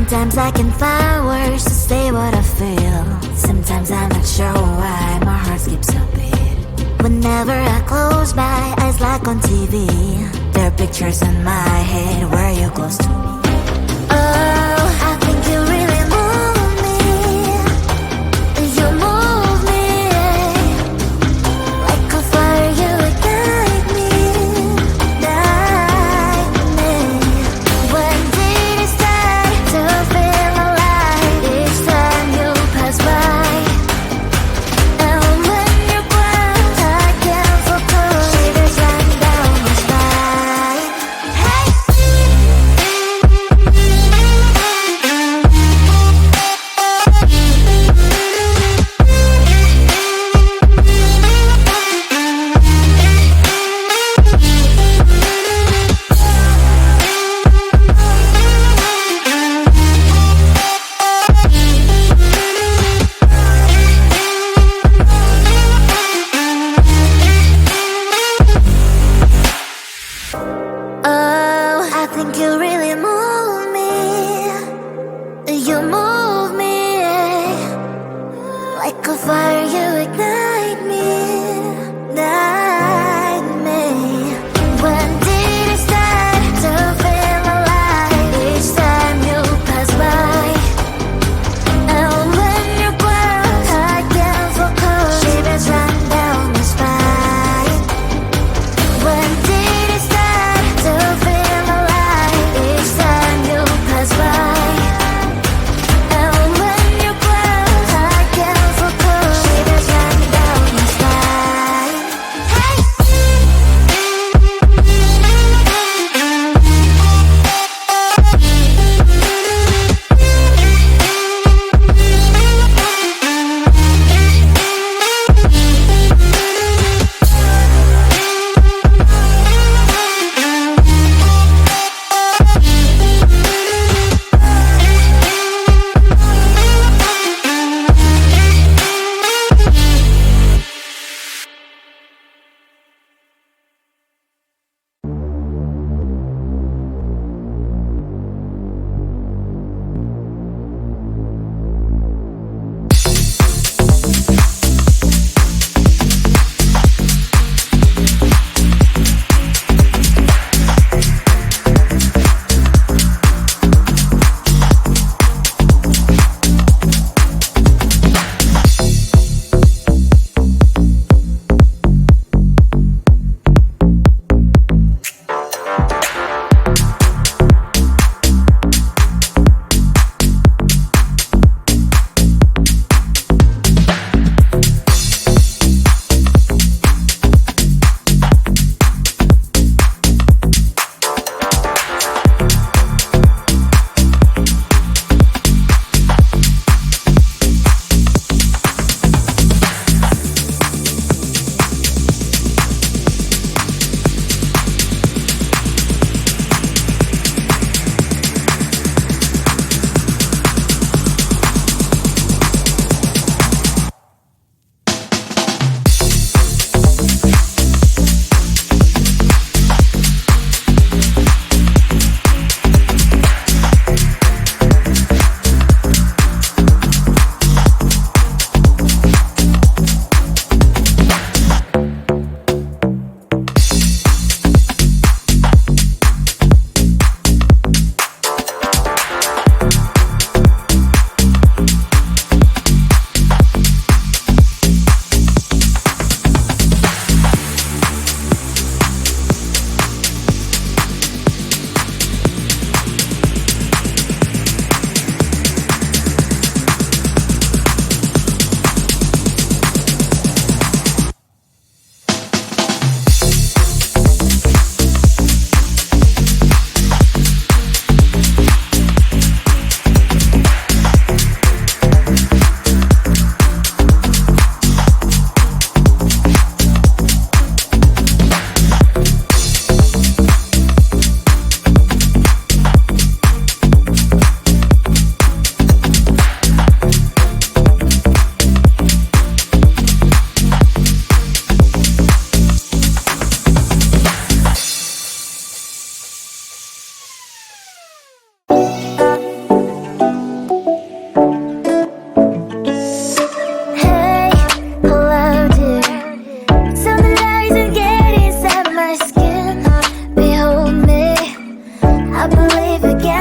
Sometimes I can find words to say what I feel. Sometimes I'm not sure why my heart skips a beat. Whenever I close my eyes like on TV, there are pictures in my head where you're close to me. Oh, I think you really move me. You move me like a fire, you ignite me, ignite me. When did it start to feel alive? Each time you pass by, and when you're gone, I can't focus. Shivers run down my spine. Hey. Oh, I think you really move me. You move me like a fire, you ignite me, ignite me. When did it start to feel alive? Each time you pass by, and when you're gone, I can't focus. Shivers run down my spine. When did it start to feel alive? Each time you pass by, and when you're gone, I can't focus. Shivers run down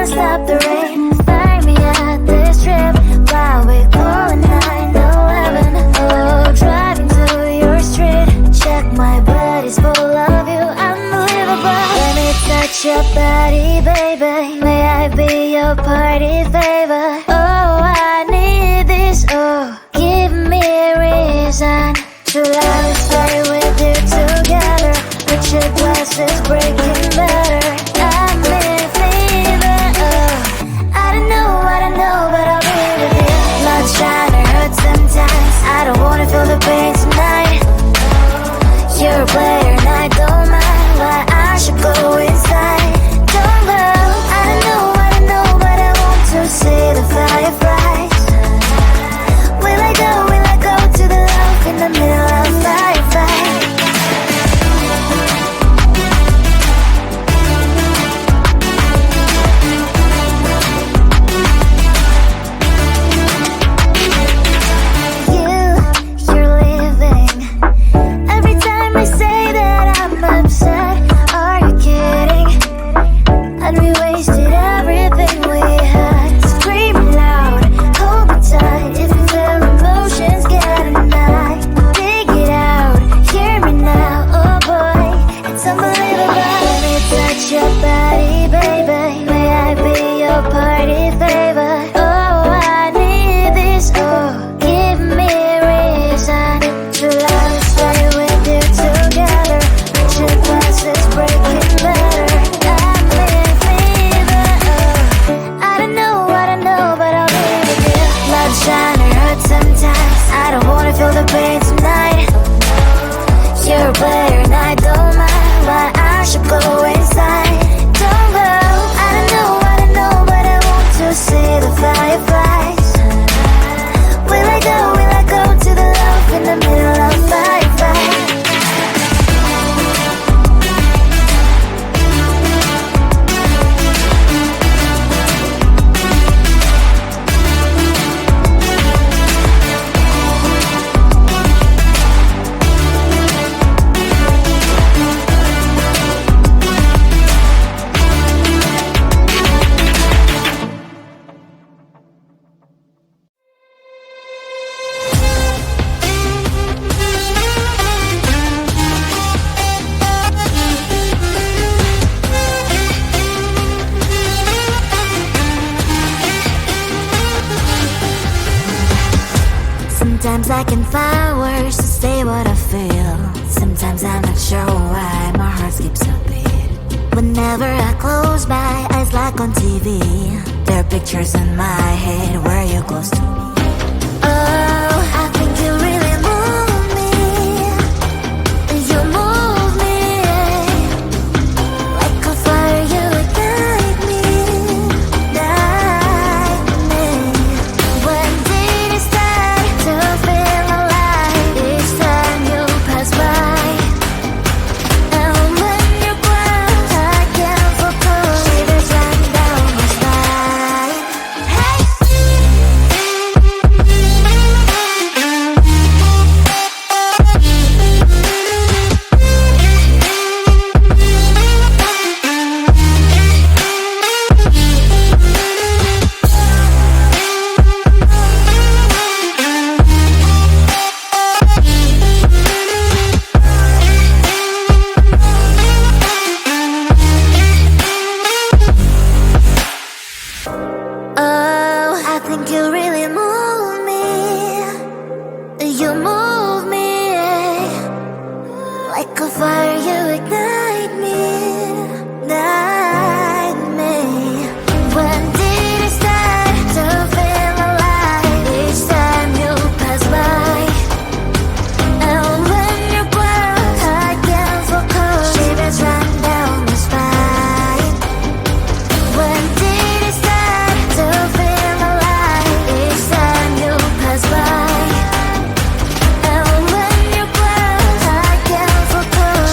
can't stop the rain. Find me at this trip while we're calling 911. Oh, driving to your street. Check my body's full of you, unbelievable. Let me touch your body, baby. May I be your party favor? Oh, I need this. Oh, give me a reason to let me stay with you together. With your glasses breaking better. I'm in fever. Oh, I don't know, but I'll be with you. Blood trying to hurt sometimes. I don't wanna feel the pain tonight. You're a player and I don't mind. Why I should go inside. Don't go. I don't know, but I want to see the fireflies. Will I go to the love in the middle of fireflies? You're leaving. Every time I say that I'm upset, are you kidding? And we wasted everything we had. Screaming loud, hold me tight. If you feel emotions getting high, dig it out, hear me now. Oh boy, it's unbelievable. Let me touch your body, baby. May I be your party favor? Oh, I need this. Oh, give me a reason to let me stay with you together. With your glasses breaking better. I'm in fever. Oh, I don't know, but I'll be with you. Blood trying to hurt sometimes. I don't wanna feel the pain tonight. You're a player and I don't mind. Why I should go inside. Don't go. I don't know, but I want to see the fireflies. Will I go to the love in the middle of fireflies? Sometimes I can find words to say what I feel. Sometimes I'm not sure why my heart skips a beat. Whenever I close my eyes like on TV, there are pictures in my head where you're close to me. Oh, I think you really move me. You move me. Like a fire you ignite me. Ignite me. When did it start to feel alive? Each time you pass by. And when you cry, I can't focus. Shivers run down my spine. Hey! Oh, I think you really move me. You move me. Like a fire you ignite me. Ignite me. When did it start to feel alive? Each time you pass by. And when you cry, I can't focus. Shivers run down my spine. When did it start to feel alive? Each time you pass by. And when you cry, I can't focus.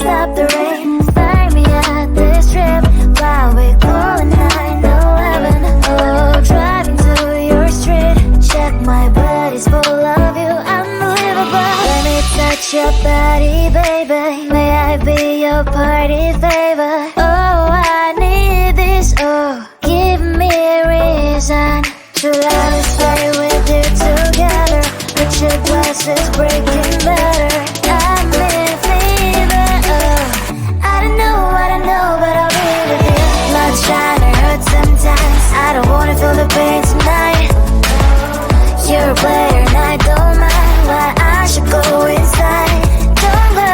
stop the rain. Find me at this trip while we calling 911. Oh, driving to your street. Check my body's full of you, unbelievable. Let me touch your body, baby. May I be your party favor? Oh, I need this. Oh, give me a reason to let us stay with you together. Put your glasses breaking better. I'm in fever. Oh, I don't know, but I'll be with you. Not trying to hurt sometimes. I don't wanna feel the pain tonight. You're a player and I don't mind why I should go inside. Don't go.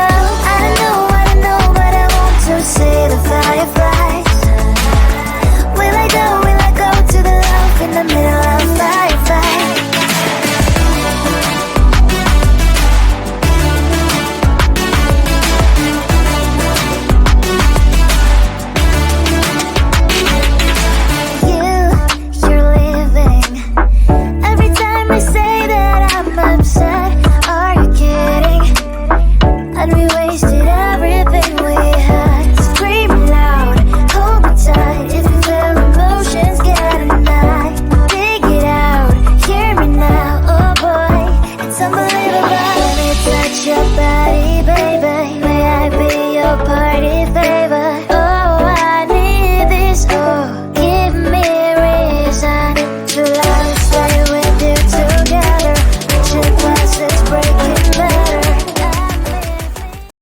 I don't know, but I want to see the fireflies. Will I go to the love in the middle of firefight? You're leaving. Every time I say that I'm upset, are you kidding? And we wasted everything we had. Screaming loud, hold me tight. If you feel emotions, get a knife. Dig it out, hear me now. Oh boy, it's unbelievable. Let me touch your body, baby.